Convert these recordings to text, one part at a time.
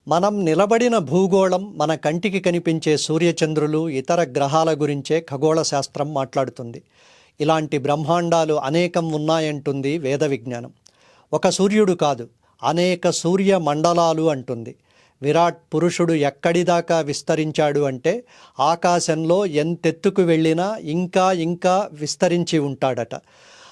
మనం నిలబడిన భూగోళం, మన కంటికి కనిపించే సూర్యచంద్రులు, ఇతర గ్రహాల గురించే ఖగోళ శాస్త్రం మాట్లాడుతుంది. ఇలాంటి బ్రహ్మాండాలు అనేకం ఉన్నాయంటుంది వేద విజ్ఞానం. ఒక సూర్యుడు కాదు, అనేక సూర్య మండలాలు అంటుంది. విరాట్ పురుషుడు ఎక్కడిదాకా విస్తరించాడు అంటే ఆకాశంలో ఎంతెత్తుకు వెళ్ళినా ఇంకా ఇంకా విస్తరించి ఉంటాడట.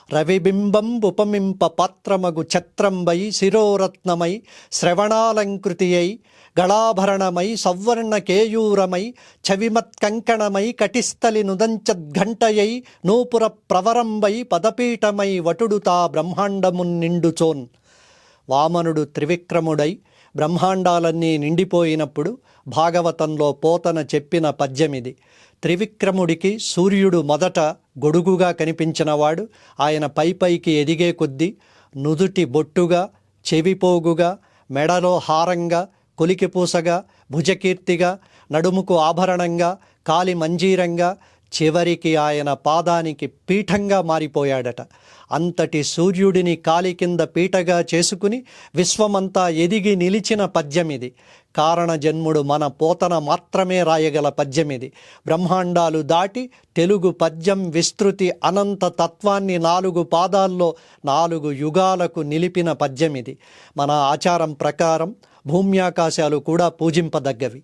రవిబింబం ఉపమింప పాత్రమగు ఛత్రంబై శిరోరత్నమై శ్రవణాలంకృతియై గళాభరణమై సౌవర్ణ కేయూరమై చవిమత్కంకణమై కటిస్థలి నుదంచద్ఘంటయై నూపుర ప్రవరంబై పదపీఠమై వటుడు తా బ్రహ్మాండమున్ నిండుచోన్. వామనుడు త్రివిక్రముడై బ్రహ్మాండాలన్నీ నిండిపోయినప్పుడు భాగవతంలో పోతన చెప్పిన పద్యమిది. త్రివిక్రముడికి సూర్యుడు మొదట గొడుగుగా కనిపించినవాడు. ఆయన పైపైకి ఎదిగే కొద్దీ నుదుటి బొట్టుగా, చెవిపోగుగా, మెడలో హారంగా, కొలికిపూసగా, భుజకీర్తిగా, నడుముకు ఆభరణంగా, కాలి మంజీరంగా, చివరికి ఆయన పాదానికి పీఠంగా మారిపోయాడట. అంతటి సూర్యుడిని కాలి కింద పీటగా చేసుకుని విశ్వమంతా ఎదిగి నిలిచిన పద్యమిది. కారణజన్ముడు మన పోతన మాత్రమే రాయగల పద్యమిది. బ్రహ్మాండాలు దాటి తెలుగు పద్యం విస్తృతి అనంత తత్వాన్ని 4 పాదాల్లో 4 యుగాలకు నిలిపిన పద్యమిది. మన ఆచారం ప్రకారం భూమ్యాకాశాలు కూడా పూజింపదగ్గవి.